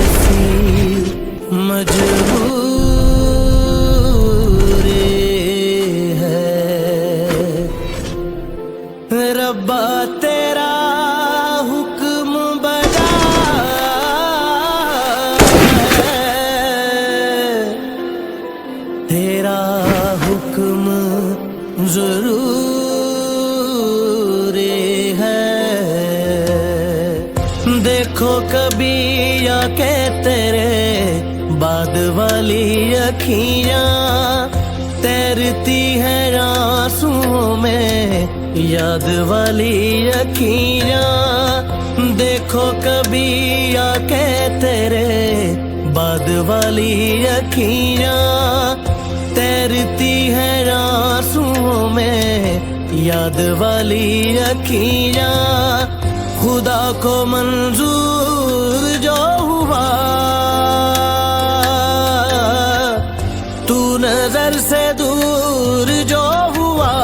कैसी मजबूरी है रब्बा तेरा हुक्म बजा है, तेरा हुक्म जरूरी है। देखो कभी आके तेरे बाद वाली अखियां तैरती है आंसुओं में याद वाली अखियां। देखो कभी आके तेरे बाद वाली अखियां तैरती है आंसुओं में याद वाली अखियां। खुदा को मंजूर जो हुआ तू नजर से दूर जो हुआ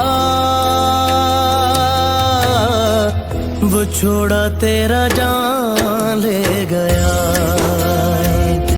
वो छोड़ा तेरा जान ले गया।